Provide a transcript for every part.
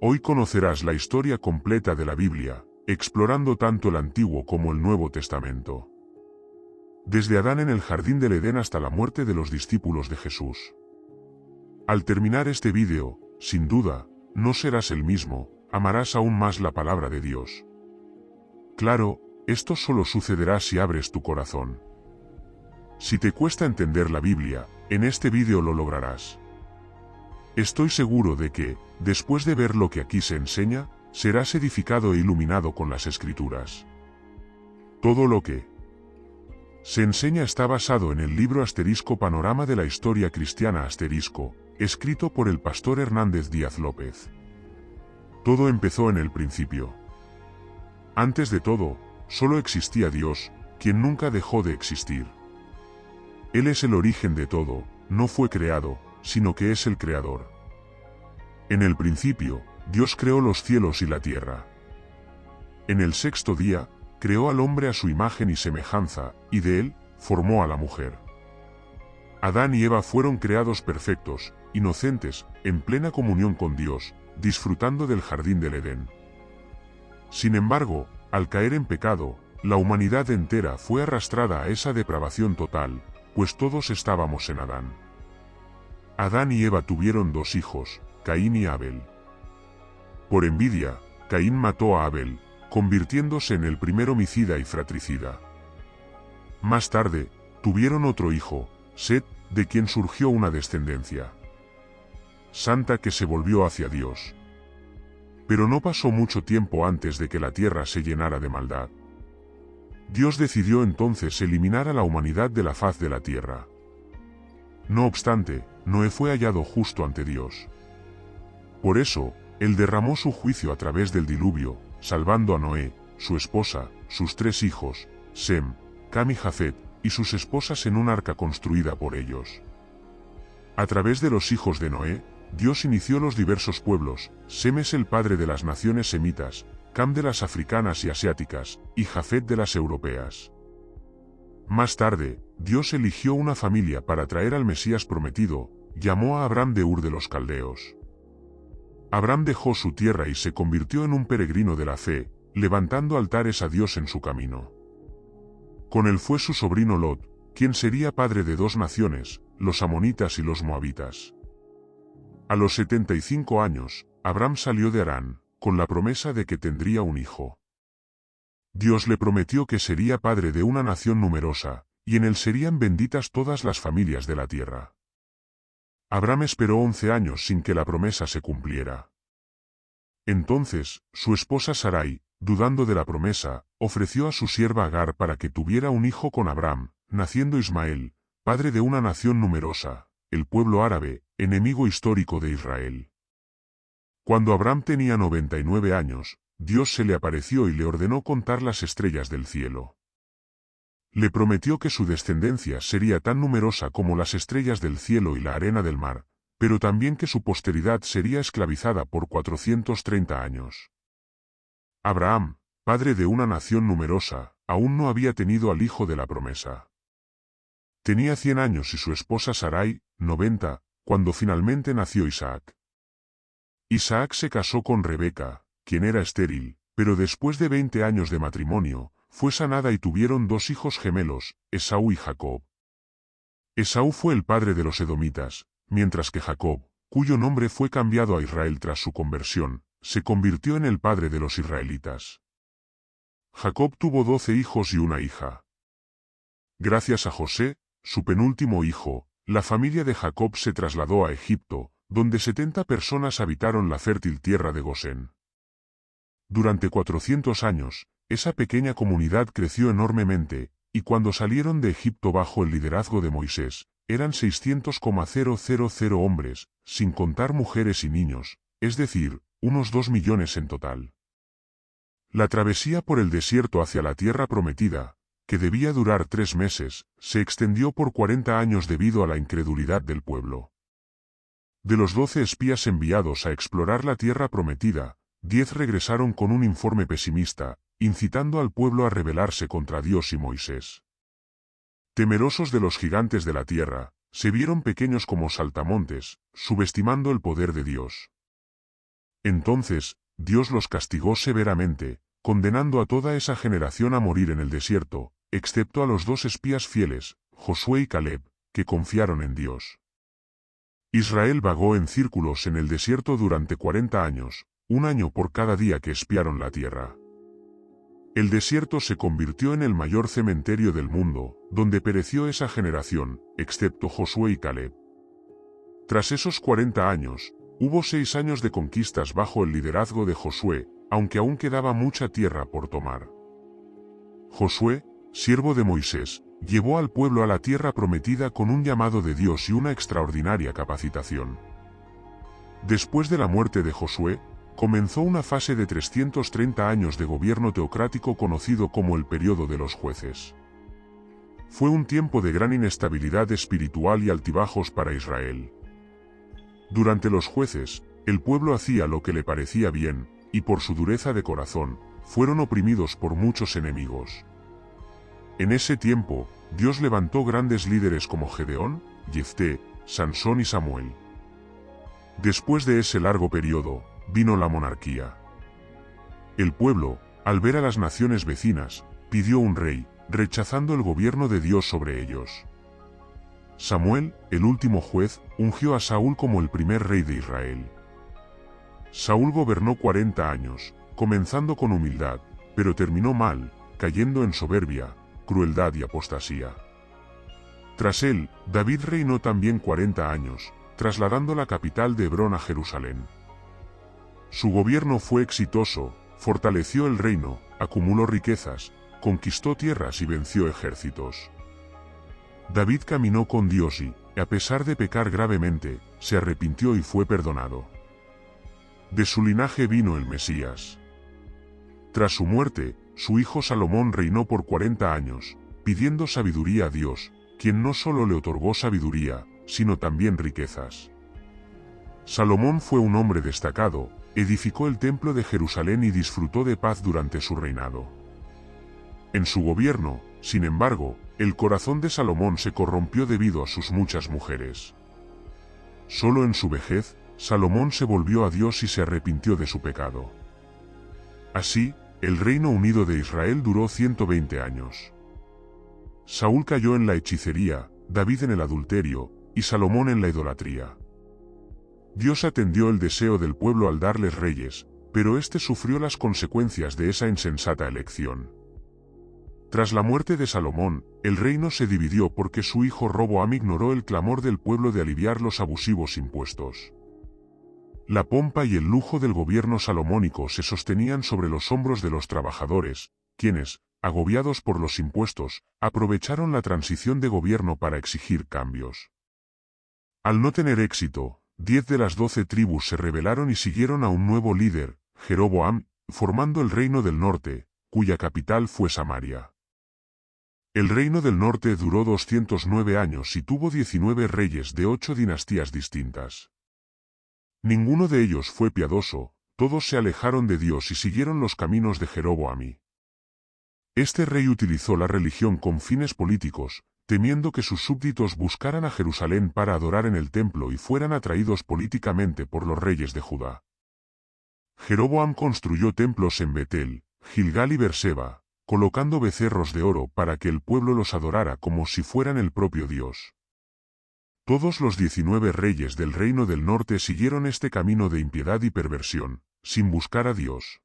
Hoy conocerás la historia completa de la Biblia, explorando tanto el Antiguo como el Nuevo Testamento. Desde Adán en el jardín del Edén hasta la muerte de los discípulos de Jesús. Al terminar este vídeo, sin duda, no serás el mismo, amarás aún más la palabra de Dios. Claro, esto solo sucederá si abres tu corazón. Si te cuesta entender la Biblia, en este vídeo lo lograrás. Estoy seguro de que, después de ver lo que aquí se enseña, serás edificado e iluminado con las Escrituras. Todo lo que se enseña está basado en el libro Panorama de la Historia Cristiana escrito por el pastor Hernández Díaz López. Todo empezó en el principio. Antes de todo, solo existía Dios, quien nunca dejó de existir. Él es el origen de todo, no fue creado, sino que es el creador. En el principio, Dios creó los cielos y la tierra. En el sexto día, creó al hombre a su imagen y semejanza, y de él, formó a la mujer. Adán y Eva fueron creados perfectos, inocentes, en plena comunión con Dios, disfrutando del jardín del Edén. Sin embargo, al caer en pecado, la humanidad entera fue arrastrada a esa depravación total, pues todos estábamos en Adán. Adán y Eva tuvieron dos hijos, Caín y Abel. Por envidia, Caín mató a Abel, convirtiéndose en el primer homicida y fratricida. Más tarde, tuvieron otro hijo, Set, de quien surgió una descendencia santa que se volvió hacia Dios. Pero no pasó mucho tiempo antes de que la tierra se llenara de maldad. Dios decidió entonces eliminar a la humanidad de la faz de la tierra. No obstante, Noé fue hallado justo ante Dios. Por eso, Él derramó su juicio a través del diluvio, salvando a Noé, su esposa, sus tres hijos, Sem, Cam y Jafet, y sus esposas en un arca construida por ellos. A través de los hijos de Noé, Dios inició los diversos pueblos. Sem es el padre de las naciones semitas, Cam de las africanas y asiáticas, y Jafet de las europeas. Más tarde, Dios eligió una familia para traer al Mesías prometido, llamó a Abraham de Ur de los Caldeos. Abraham dejó su tierra y se convirtió en un peregrino de la fe, levantando altares a Dios en su camino. Con él fue su sobrino Lot, quien sería padre de dos naciones, los amonitas y los moabitas. A los 75 años, Abraham salió de Harán, con la promesa de que tendría un hijo. Dios le prometió que sería padre de una nación numerosa, y en él serían benditas todas las familias de la tierra. Abraham esperó 11 años sin que la promesa se cumpliera. Entonces, su esposa Sarai, dudando de la promesa, ofreció a su sierva Agar para que tuviera un hijo con Abraham, naciendo Ismael, padre de una nación numerosa, el pueblo árabe, enemigo histórico de Israel. Cuando Abraham tenía 99 años, Dios se le apareció y le ordenó contar las estrellas del cielo. Le prometió que su descendencia sería tan numerosa como las estrellas del cielo y la arena del mar, pero también que su posteridad sería esclavizada por 430 años. Abraham, padre de una nación numerosa, aún no había tenido al hijo de la promesa. Tenía 100 años y su esposa Sarai, 90, cuando finalmente nació Isaac. Isaac se casó con Rebeca, quien era estéril, pero después de 20 años de matrimonio, fue sanada y tuvieron dos hijos gemelos, Esaú y Jacob. Esaú fue el padre de los edomitas, mientras que Jacob, cuyo nombre fue cambiado a Israel tras su conversión, se convirtió en el padre de los israelitas. Jacob tuvo 12 hijos y una hija. Gracias a José, su penúltimo hijo, la familia de Jacob se trasladó a Egipto, donde 70 personas habitaron la fértil tierra de Gosén. Durante 400 años, esa pequeña comunidad creció enormemente, y cuando salieron de Egipto bajo el liderazgo de Moisés, eran 600,000 hombres, sin contar mujeres y niños, es decir, unos 2 millones en total. La travesía por el desierto hacia la tierra prometida, que debía durar 3 meses, se extendió por 40 años debido a la incredulidad del pueblo. De los 12 espías enviados a explorar la tierra prometida, 10 regresaron con un informe pesimista, incitando al pueblo a rebelarse contra Dios y Moisés. Temerosos de los gigantes de la tierra, se vieron pequeños como saltamontes, subestimando el poder de Dios. Entonces, Dios los castigó severamente, condenando a toda esa generación a morir en el desierto, excepto a los 2 espías fieles, Josué y Caleb, que confiaron en Dios. Israel vagó en círculos en el desierto durante 40 años, 1 año por cada día que espiaron la tierra. El desierto se convirtió en el mayor cementerio del mundo, donde pereció esa generación, excepto Josué y Caleb. Tras esos 40 años, hubo 6 años de conquistas bajo el liderazgo de Josué, aunque aún quedaba mucha tierra por tomar. Josué, siervo de Moisés, llevó al pueblo a la tierra prometida con un llamado de Dios y una extraordinaria capacitación. Después de la muerte de Josué, comenzó una fase de 330 años de gobierno teocrático conocido como el período de los jueces. Fue un tiempo de gran inestabilidad espiritual y altibajos para Israel. Durante los jueces, el pueblo hacía lo que le parecía bien, y por su dureza de corazón, fueron oprimidos por muchos enemigos. En ese tiempo, Dios levantó grandes líderes como Gedeón, Jefté, Sansón y Samuel. Después de ese largo periodo, vino la monarquía. El pueblo, al ver a las naciones vecinas, pidió un rey, rechazando el gobierno de Dios sobre ellos. Samuel, el último juez, ungió a Saúl como el primer rey de Israel. Saúl gobernó 40 años, comenzando con humildad, pero terminó mal, cayendo en soberbia, crueldad y apostasía. Tras él, David reinó también 40 años, trasladando la capital de Hebrón a Jerusalén. Su gobierno fue exitoso, fortaleció el reino, acumuló riquezas, conquistó tierras y venció ejércitos. David caminó con Dios y, a pesar de pecar gravemente, se arrepintió y fue perdonado. De su linaje vino el Mesías. Tras su muerte, su hijo Salomón reinó por 40 años, pidiendo sabiduría a Dios, quien no solo le otorgó sabiduría, sino también riquezas. Salomón fue un hombre destacado, edificó el templo de Jerusalén y disfrutó de paz durante su reinado. En su gobierno, sin embargo, el corazón de Salomón se corrompió debido a sus muchas mujeres. Solo en su vejez, Salomón se volvió a Dios y se arrepintió de su pecado. Así, el Reino Unido de Israel duró 120 años. Saúl cayó en la hechicería, David en el adulterio, y Salomón en la idolatría. Dios atendió el deseo del pueblo al darles reyes, pero éste sufrió las consecuencias de esa insensata elección. Tras la muerte de Salomón, el reino se dividió porque su hijo Roboam ignoró el clamor del pueblo de aliviar los abusivos impuestos. La pompa y el lujo del gobierno salomónico se sostenían sobre los hombros de los trabajadores, quienes, agobiados por los impuestos, aprovecharon la transición de gobierno para exigir cambios. Al no tener éxito, 10 de las 12 tribus se rebelaron y siguieron a un nuevo líder, Jeroboam, formando el Reino del Norte, cuya capital fue Samaria. El Reino del Norte duró 209 años y tuvo 19 reyes de 8 dinastías distintas. Ninguno de ellos fue piadoso, todos se alejaron de Dios y siguieron los caminos de Jeroboam. Este rey utilizó la religión con fines políticos, temiendo que sus súbditos buscaran a Jerusalén para adorar en el templo y fueran atraídos políticamente por los reyes de Judá. Jeroboam construyó templos en Betel, Gilgal y Berseba, colocando becerros de oro para que el pueblo los adorara como si fueran el propio Dios. Todos los 19 reyes del Reino del Norte siguieron este camino de impiedad y perversión, sin buscar a Dios.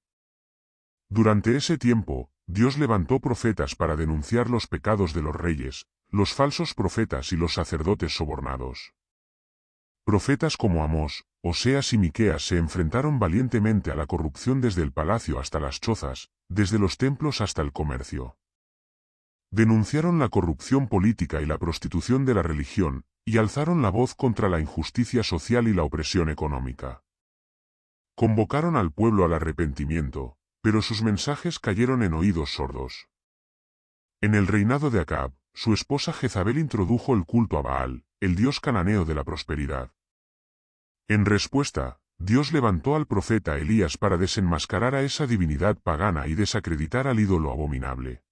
Durante ese tiempo, Dios levantó profetas para denunciar los pecados de los reyes, los falsos profetas y los sacerdotes sobornados. Profetas como Amós, Oseas y Miqueas se enfrentaron valientemente a la corrupción desde el palacio hasta las chozas, desde los templos hasta el comercio. Denunciaron la corrupción política y la prostitución de la religión, y alzaron la voz contra la injusticia social y la opresión económica. Convocaron al pueblo al arrepentimiento, pero sus mensajes cayeron en oídos sordos. En el reinado de Acab, su esposa Jezabel introdujo el culto a Baal, el dios cananeo de la prosperidad. En respuesta, Dios levantó al profeta Elías para desenmascarar a esa divinidad pagana y desacreditar al ídolo abominable.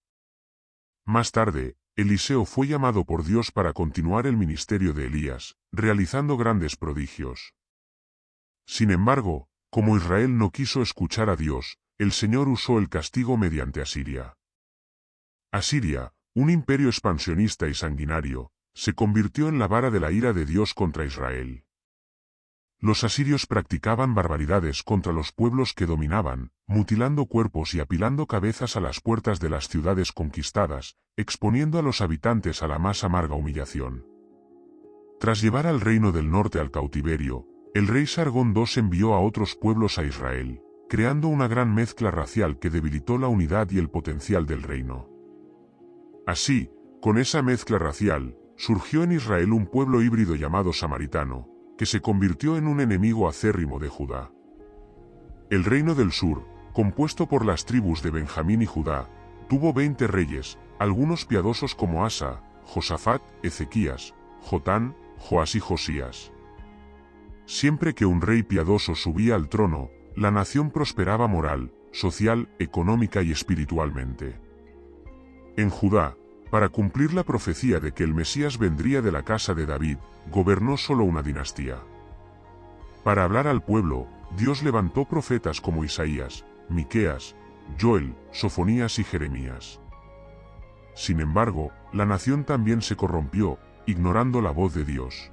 Más tarde, Eliseo fue llamado por Dios para continuar el ministerio de Elías, realizando grandes prodigios. Sin embargo, como Israel no quiso escuchar a Dios, el Señor usó el castigo mediante Asiria. Asiria, un imperio expansionista y sanguinario, se convirtió en la vara de la ira de Dios contra Israel. Los asirios practicaban barbaridades contra los pueblos que dominaban, mutilando cuerpos y apilando cabezas a las puertas de las ciudades conquistadas, exponiendo a los habitantes a la más amarga humillación. Tras llevar al reino del norte al cautiverio, el rey Sargón II envió a otros pueblos a Israel, creando una gran mezcla racial que debilitó la unidad y el potencial del reino. Así, con esa mezcla racial, surgió en Israel un pueblo híbrido llamado samaritano, que se convirtió en un enemigo acérrimo de Judá. El reino del sur, compuesto por las tribus de Benjamín y Judá, tuvo 20 reyes, algunos piadosos como Asa, Josafat, Ezequías, Jotán, Joás y Josías. Siempre que un rey piadoso subía al trono, la nación prosperaba moral, social, económica y espiritualmente. En Judá, para cumplir la profecía de que el Mesías vendría de la casa de David, gobernó solo una dinastía. Para hablar al pueblo, Dios levantó profetas como Isaías, Miqueas, Joel, Sofonías y Jeremías. Sin embargo, la nación también se corrompió, ignorando la voz de Dios.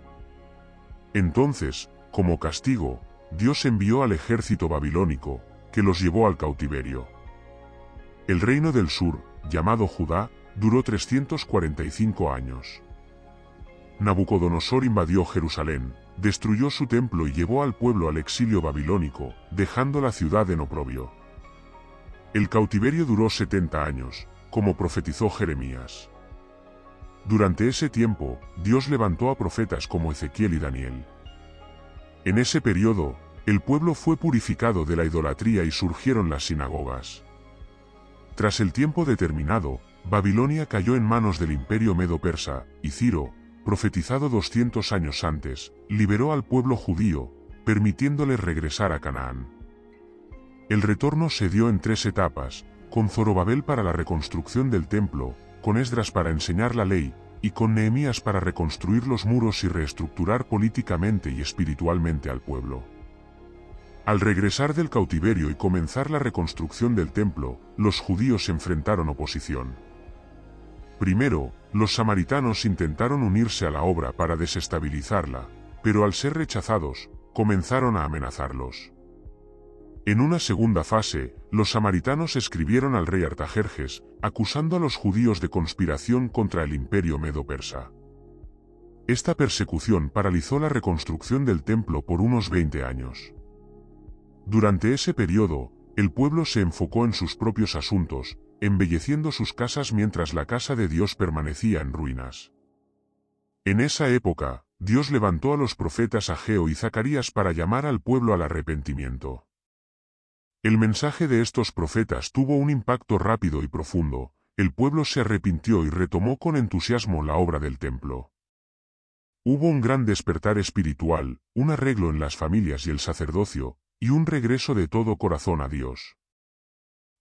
Entonces, como castigo, Dios envió al ejército babilónico, que los llevó al cautiverio. El reino del sur, llamado Judá, duró 345 años. Nabucodonosor invadió Jerusalén, destruyó su templo y llevó al pueblo al exilio babilónico, dejando la ciudad en oprobio. El cautiverio duró 70 años, como profetizó Jeremías. Durante ese tiempo, Dios levantó a profetas como Ezequiel y Daniel. En ese periodo, el pueblo fue purificado de la idolatría y surgieron las sinagogas. Tras el tiempo determinado, Babilonia cayó en manos del imperio medo-persa, y Ciro, profetizado 200 años antes, liberó al pueblo judío, permitiéndoles regresar a Canaán. El retorno se dio en 3 etapas, con Zorobabel para la reconstrucción del templo, con Esdras para enseñar la ley, y con Nehemías para reconstruir los muros y reestructurar políticamente y espiritualmente al pueblo. Al regresar del cautiverio y comenzar la reconstrucción del templo, los judíos enfrentaron oposición. Primero, los samaritanos intentaron unirse a la obra para desestabilizarla, pero al ser rechazados, comenzaron a amenazarlos. En una segunda fase, los samaritanos escribieron al rey Artajerjes, acusando a los judíos de conspiración contra el imperio medo-persa. Esta persecución paralizó la reconstrucción del templo por unos 20 años. Durante ese periodo, el pueblo se enfocó en sus propios asuntos, embelleciendo sus casas mientras la casa de Dios permanecía en ruinas. En esa época, Dios levantó a los profetas Ageo y Zacarías para llamar al pueblo al arrepentimiento. El mensaje de estos profetas tuvo un impacto rápido y profundo, el pueblo se arrepintió y retomó con entusiasmo la obra del templo. Hubo un gran despertar espiritual, un arreglo en las familias y el sacerdocio, y un regreso de todo corazón a Dios.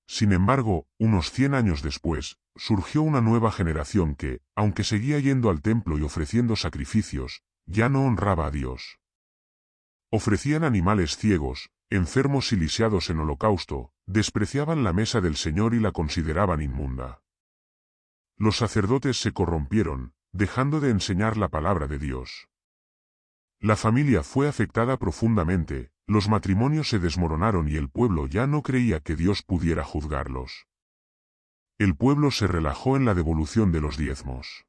Sin embargo, unos 100 años después, surgió una nueva generación que, aunque seguía yendo al templo y ofreciendo sacrificios, ya no honraba a Dios. Ofrecían animales ciegos, enfermos y lisiados en holocausto, despreciaban la mesa del Señor y la consideraban inmunda. Los sacerdotes se corrompieron, dejando de enseñar la palabra de Dios. La familia fue afectada profundamente, los matrimonios se desmoronaron y el pueblo ya no creía que Dios pudiera juzgarlos. El pueblo se relajó en la devolución de los diezmos.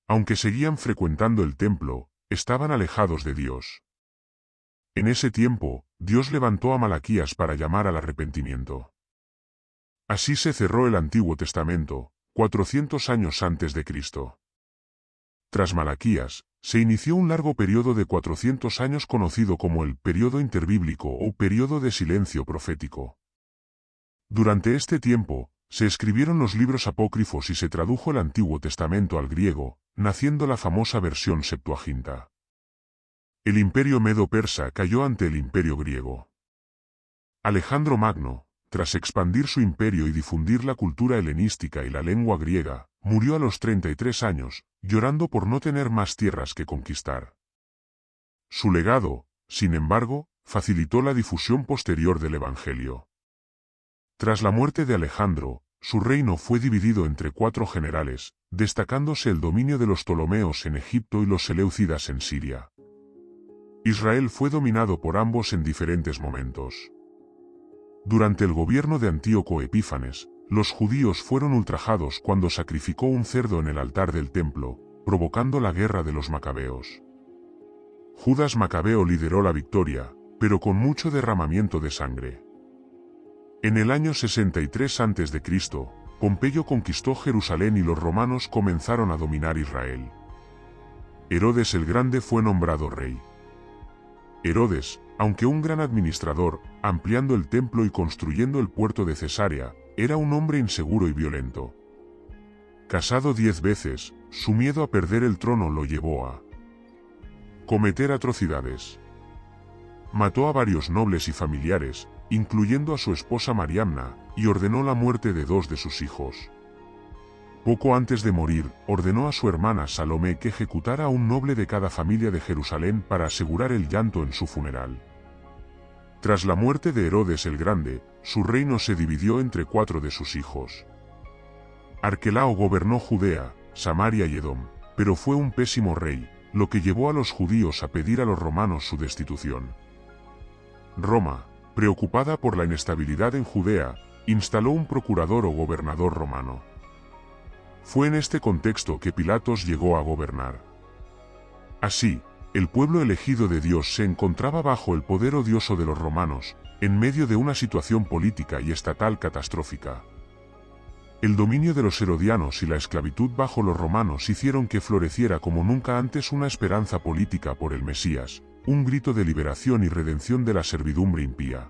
Aunque seguían frecuentando el templo, estaban alejados de Dios. En ese tiempo, Dios levantó a Malaquías para llamar al arrepentimiento. Así se cerró el Antiguo Testamento, 400 años antes de Cristo. Tras Malaquías, se inició un largo periodo de 400 años conocido como el período interbíblico o período de silencio profético. Durante este tiempo, se escribieron los libros apócrifos y se tradujo el Antiguo Testamento al griego, naciendo la famosa versión Septuaginta. El imperio medo-persa cayó ante el imperio griego. Alejandro Magno, tras expandir su imperio y difundir la cultura helenística y la lengua griega, murió a los 33 años, llorando por no tener más tierras que conquistar. Su legado, sin embargo, facilitó la difusión posterior del Evangelio. Tras la muerte de Alejandro, su reino fue dividido entre 4 generales, destacándose el dominio de los Ptolomeos en Egipto y los Seleucidas en Siria. Israel fue dominado por ambos en diferentes momentos. Durante el gobierno de Antíoco Epífanes, los judíos fueron ultrajados cuando sacrificó un cerdo en el altar del templo, provocando la guerra de los macabeos. Judas Macabeo lideró la victoria, pero con mucho derramamiento de sangre. En el año 63 a.C., Pompeyo conquistó Jerusalén y los romanos comenzaron a dominar Israel. Herodes el Grande fue nombrado rey. Herodes, aunque un gran administrador, ampliando el templo y construyendo el puerto de Cesarea, era un hombre inseguro y violento. Casado 10 veces, su miedo a perder el trono lo llevó a cometer atrocidades. Mató a varios nobles y familiares, incluyendo a su esposa Mariamna, y ordenó la muerte de 2 de sus hijos. Poco antes de morir, ordenó a su hermana Salomé que ejecutara a un noble de cada familia de Jerusalén para asegurar el llanto en su funeral. Tras la muerte de Herodes el Grande, su reino se dividió entre 4 de sus hijos. Arquelao gobernó Judea, Samaria y Edom, pero fue un pésimo rey, lo que llevó a los judíos a pedir a los romanos su destitución. Roma, preocupada por la inestabilidad en Judea, instaló un procurador o gobernador romano. Fue en este contexto que Pilatos llegó a gobernar. Así, el pueblo elegido de Dios se encontraba bajo el poder odioso de los romanos, en medio de una situación política y estatal catastrófica. El dominio de los herodianos y la esclavitud bajo los romanos hicieron que floreciera como nunca antes una esperanza política por el Mesías, un grito de liberación y redención de la servidumbre impía.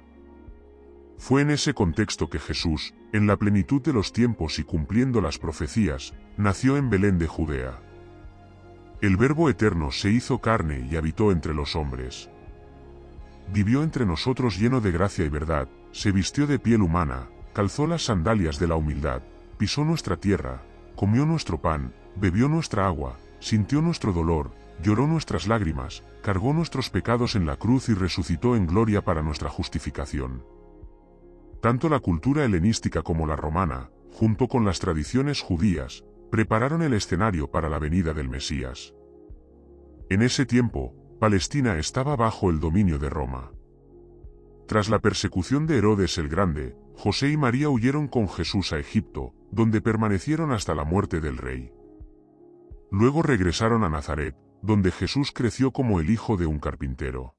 Fue en ese contexto que Jesús, en la plenitud de los tiempos y cumpliendo las profecías, nació en Belén de Judea. El Verbo eterno se hizo carne y habitó entre los hombres. Vivió entre nosotros lleno de gracia y verdad, se vistió de piel humana, calzó las sandalias de la humildad, pisó nuestra tierra, comió nuestro pan, bebió nuestra agua, sintió nuestro dolor, lloró nuestras lágrimas, cargó nuestros pecados en la cruz y resucitó en gloria para nuestra justificación. Tanto la cultura helenística como la romana, junto con las tradiciones judías, prepararon el escenario para la venida del Mesías. En ese tiempo, Palestina estaba bajo el dominio de Roma. Tras la persecución de Herodes el Grande, José y María huyeron con Jesús a Egipto, donde permanecieron hasta la muerte del rey. Luego regresaron a Nazaret, donde Jesús creció como el hijo de un carpintero.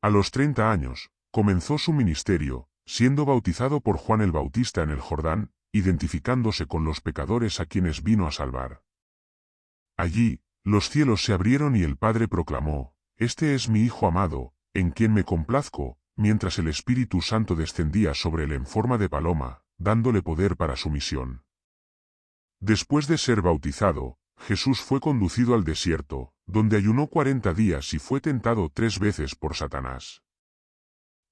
A los 30 años, comenzó su ministerio, siendo bautizado por Juan el Bautista en el Jordán, identificándose con los pecadores a quienes vino a salvar. Allí, los cielos se abrieron y el Padre proclamó: «Este es mi Hijo amado, en quien me complazco», mientras el Espíritu Santo descendía sobre él en forma de paloma, dándole poder para su misión. Después de ser bautizado, Jesús fue conducido al desierto, donde ayunó 40 días y fue tentado 3 veces por Satanás.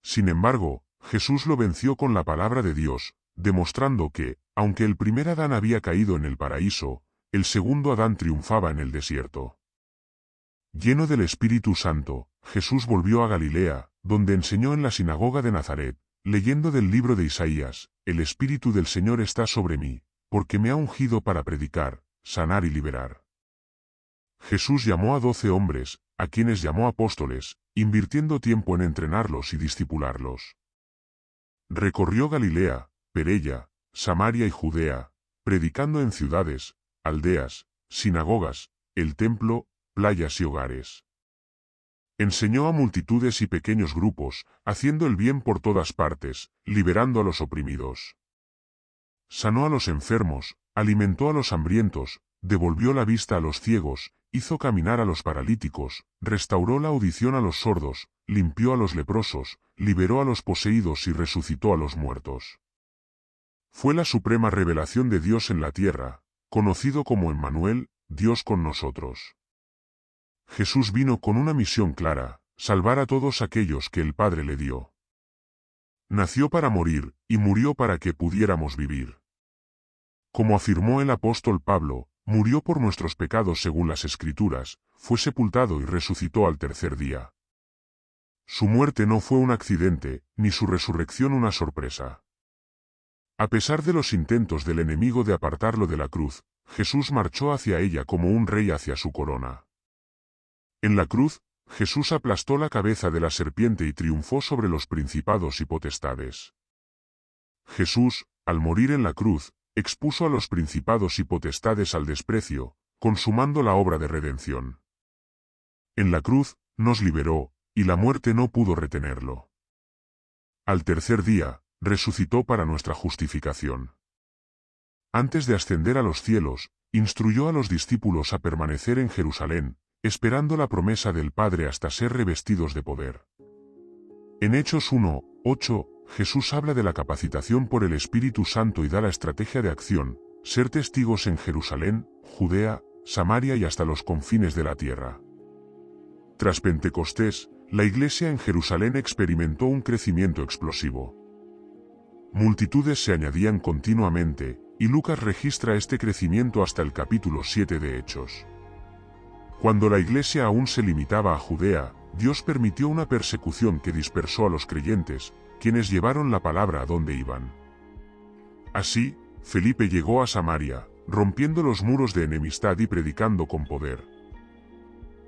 Sin embargo, Jesús lo venció con la palabra de Dios, demostrando que, aunque el primer Adán había caído en el paraíso, el segundo Adán triunfaba en el desierto. Lleno del Espíritu Santo, Jesús volvió a Galilea, donde enseñó en la sinagoga de Nazaret, leyendo del libro de Isaías: «El Espíritu del Señor está sobre mí, porque me ha ungido para predicar, sanar y liberar». Jesús llamó a 12 hombres, a quienes llamó apóstoles, invirtiendo tiempo en entrenarlos y discipularlos. Recorrió Galilea, Perea, Samaria y Judea, predicando en ciudades, aldeas, sinagogas, el templo, playas y hogares. Enseñó a multitudes y pequeños grupos, haciendo el bien por todas partes, liberando a los oprimidos. Sanó a los enfermos, alimentó a los hambrientos, devolvió la vista a los ciegos, hizo caminar a los paralíticos, restauró la audición a los sordos, limpió a los leprosos, liberó a los poseídos y resucitó a los muertos. Fue la suprema revelación de Dios en la tierra, conocido como Emmanuel, Dios con nosotros. Jesús vino con una misión clara: salvar a todos aquellos que el Padre le dio. Nació para morir, y murió para que pudiéramos vivir. Como afirmó el apóstol Pablo, murió por nuestros pecados según las Escrituras, fue sepultado y resucitó al tercer día. su muerte no fue un accidente, ni su resurrección una sorpresa. A pesar de los intentos del enemigo de apartarlo de la cruz, Jesús marchó hacia ella como un rey hacia su corona. En la cruz, Jesús aplastó la cabeza de la serpiente y triunfó sobre los principados y potestades. Jesús, al morir en la cruz, expuso a los principados y potestades al desprecio, consumando la obra de redención. En la cruz, nos liberó, y la muerte no pudo retenerlo. Al tercer día, resucitó para nuestra justificación. Antes de ascender a los cielos, instruyó a los discípulos a permanecer en Jerusalén, esperando la promesa del Padre hasta ser revestidos de poder. En Hechos 1:8, Jesús habla de la capacitación por el Espíritu Santo y da la estrategia de acción: ser testigos en Jerusalén, Judea, Samaria y hasta los confines de la tierra. Tras Pentecostés, la Iglesia en Jerusalén experimentó un crecimiento explosivo. Multitudes se añadían continuamente, y Lucas registra este crecimiento hasta el capítulo 7 de Hechos. Cuando la Iglesia aún se limitaba a Judea, Dios permitió una persecución que dispersó a los creyentes, quienes llevaron la palabra a donde iban. Así, Felipe llegó a Samaria, rompiendo los muros de enemistad y predicando con poder.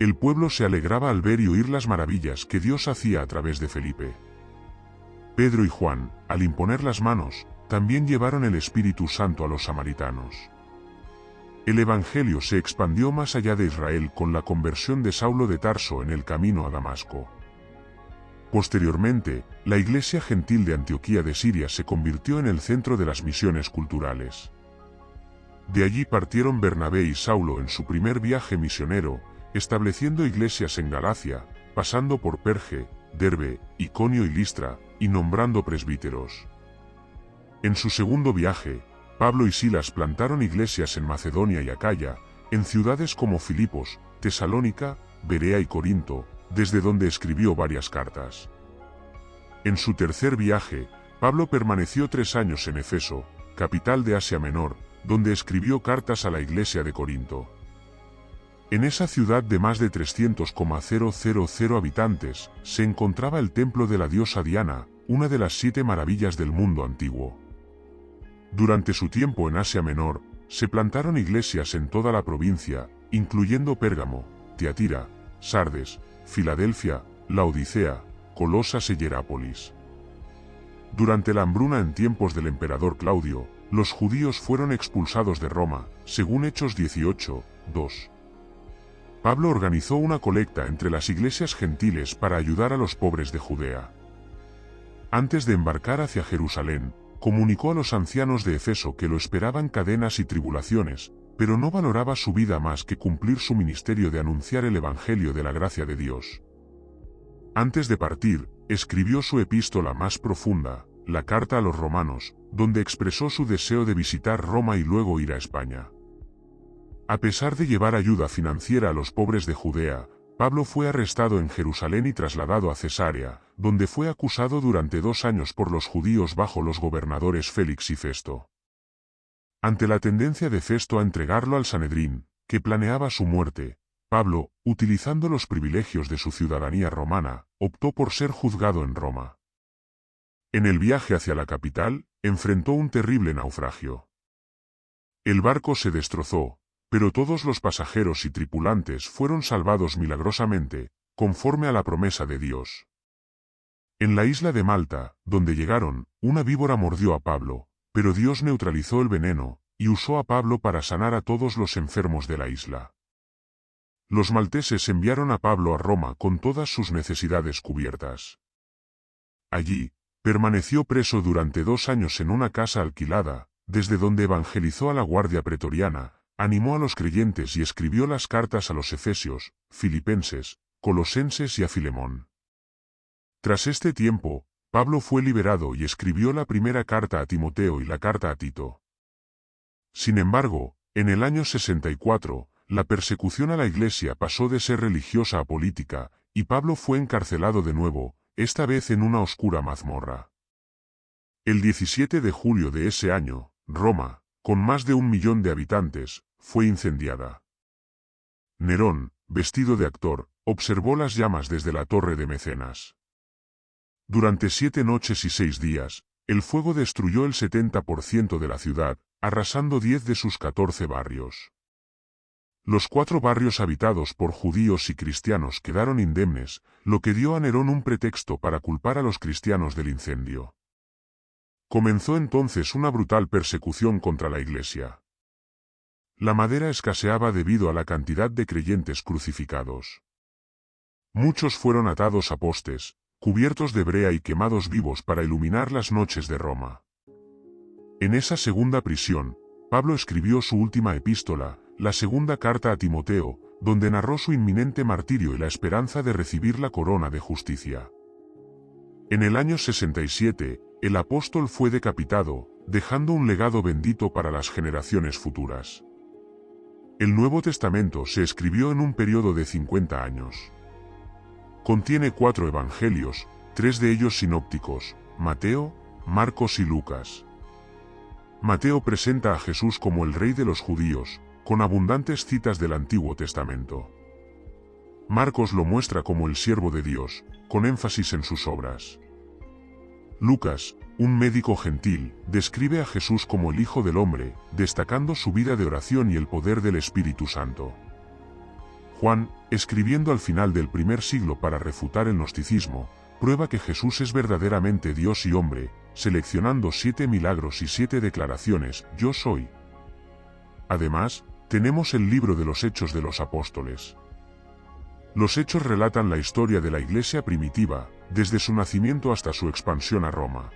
El pueblo se alegraba al ver y oír las maravillas que Dios hacía a través de Felipe. Pedro y Juan, al imponer las manos, también llevaron el Espíritu Santo a los samaritanos. El Evangelio se expandió más allá de Israel con la conversión de Saulo de Tarso en el camino a Damasco. Posteriormente, la Iglesia Gentil de Antioquía de Siria se convirtió en el centro de las misiones culturales. De allí partieron Bernabé y Saulo en su primer viaje misionero, estableciendo iglesias en Galacia, pasando por Perge, Derbe, Iconio y Listra, y nombrando presbíteros. En su segundo viaje, Pablo y Silas plantaron iglesias en Macedonia y Acaya, en ciudades como Filipos, Tesalónica, Berea y Corinto, desde donde escribió varias cartas. En su tercer viaje, Pablo permaneció 3 años en Efeso, capital de Asia Menor, donde escribió cartas a la iglesia de Corinto. En esa ciudad de más de 300,000 habitantes, se encontraba el templo de la diosa Diana, una de las 7 maravillas del mundo antiguo. Durante su tiempo en Asia Menor, se plantaron iglesias en toda la provincia, incluyendo Pérgamo, Tiatira, Sardes, Filadelfia, Laodicea, Colosas y Hierápolis. Durante la hambruna en tiempos del emperador Claudio, los judíos fueron expulsados de Roma, según Hechos 18:2. Pablo organizó una colecta entre las iglesias gentiles para ayudar a los pobres de Judea. Antes de embarcar hacia Jerusalén, comunicó a los ancianos de Efeso que lo esperaban cadenas y tribulaciones, pero no valoraba su vida más que cumplir su ministerio de anunciar el Evangelio de la gracia de Dios. Antes de partir, escribió su epístola más profunda, la Carta a los Romanos, donde expresó su deseo de visitar Roma y luego ir a España. A pesar de llevar ayuda financiera a los pobres de Judea, Pablo fue arrestado en Jerusalén y trasladado a Cesarea, donde fue acusado durante 2 años por los judíos bajo los gobernadores Félix y Festo. Ante la tendencia de Festo a entregarlo al Sanedrín, que planeaba su muerte, Pablo, utilizando los privilegios de su ciudadanía romana, optó por ser juzgado en Roma. En el viaje hacia la capital, enfrentó un terrible naufragio. El barco se destrozó, pero todos los pasajeros y tripulantes fueron salvados milagrosamente, conforme a la promesa de Dios. En la isla de Malta, donde llegaron, una víbora mordió a Pablo, pero Dios neutralizó el veneno, y usó a Pablo para sanar a todos los enfermos de la isla. Los malteses enviaron a Pablo a Roma con todas sus necesidades cubiertas. Allí, permaneció preso durante 2 años en una casa alquilada, desde donde evangelizó a la guardia pretoriana, animó a los creyentes y escribió las cartas a los efesios, filipenses, colosenses y a Filemón. Tras este tiempo, Pablo fue liberado y escribió la primera carta a Timoteo y la carta a Tito. Sin embargo, en el año 64, la persecución a la iglesia pasó de ser religiosa a política, y Pablo fue encarcelado de nuevo, esta vez en una oscura mazmorra. El 17 de julio de ese año, Roma, con más de 1 millón de habitantes, fue incendiada. Nerón, vestido de actor, observó las llamas desde la torre de Mecenas. Durante 7 noches y 6 días, el fuego destruyó el 70% de la ciudad, arrasando 10 de sus 14 barrios. Los 4 barrios habitados por judíos y cristianos quedaron indemnes, lo que dio a Nerón un pretexto para culpar a los cristianos del incendio. Comenzó entonces una brutal persecución contra la Iglesia. La madera escaseaba debido a la cantidad de creyentes crucificados. Muchos fueron atados a postes, cubiertos de brea y quemados vivos para iluminar las noches de Roma. En esa segunda prisión, Pablo escribió su última epístola, la segunda carta a Timoteo, donde narró su inminente martirio y la esperanza de recibir la corona de justicia. En el año 67, el apóstol fue decapitado, dejando un legado bendito para las generaciones futuras. El Nuevo Testamento se escribió en un periodo de 50 años. Contiene 4 evangelios, 3 de ellos sinópticos, Mateo, Marcos y Lucas. Mateo presenta a Jesús como el Rey de los judíos, con abundantes citas del Antiguo Testamento. Marcos lo muestra como el siervo de Dios, con énfasis en sus obras. Lucas, un médico gentil, describe a Jesús como el Hijo del Hombre, destacando su vida de oración y el poder del Espíritu Santo. Juan, escribiendo al final del primer siglo para refutar el gnosticismo, prueba que Jesús es verdaderamente Dios y hombre, seleccionando 7 milagros y 7 declaraciones, yo soy. Además, tenemos el libro de los Hechos de los Apóstoles. Los Hechos relatan la historia de la Iglesia primitiva, desde su nacimiento hasta su expansión a Roma.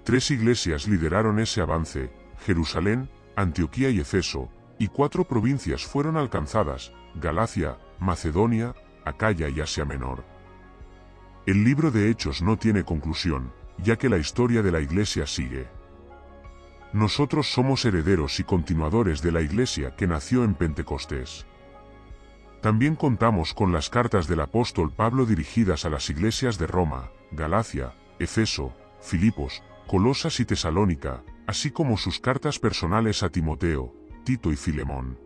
3 iglesias lideraron ese avance: Jerusalén, Antioquía y Efeso, y 4 provincias fueron alcanzadas: Galacia, Macedonia, Acaya y Asia Menor. El libro de Hechos no tiene conclusión, ya que la historia de la Iglesia sigue. Nosotros somos herederos y continuadores de la Iglesia que nació en Pentecostés. También contamos con las cartas del apóstol Pablo dirigidas a las iglesias de Roma, Galacia, Efeso, Filipos, Colosas y Tesalónica, así como sus cartas personales a Timoteo, Tito y Filemón.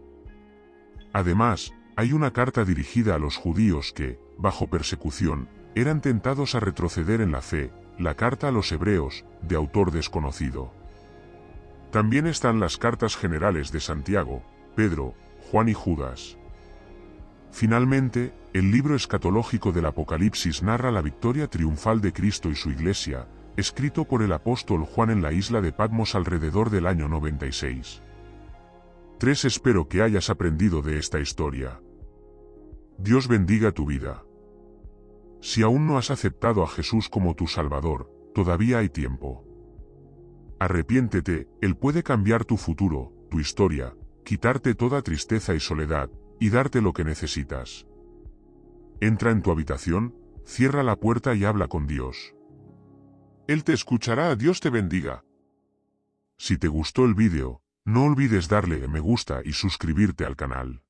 Además, hay una carta dirigida a los judíos que, bajo persecución, eran tentados a retroceder en la fe, la carta a los hebreos, de autor desconocido. También están las cartas generales de Santiago, Pedro, Juan y Judas. Finalmente, el libro escatológico del Apocalipsis narra la victoria triunfal de Cristo y su Iglesia, escrito por el apóstol Juan en la isla de Patmos alrededor del año 96. 3. Espero que hayas aprendido de esta historia. Dios bendiga tu vida. Si aún no has aceptado a Jesús como tu Salvador, todavía hay tiempo. Arrepiéntete, Él puede cambiar tu futuro, tu historia, quitarte toda tristeza y soledad, y darte lo que necesitas. Entra en tu habitación, cierra la puerta y habla con Dios. Él te escuchará. Dios te bendiga. Si te gustó el vídeo, no olvides darle me gusta y suscribirte al canal.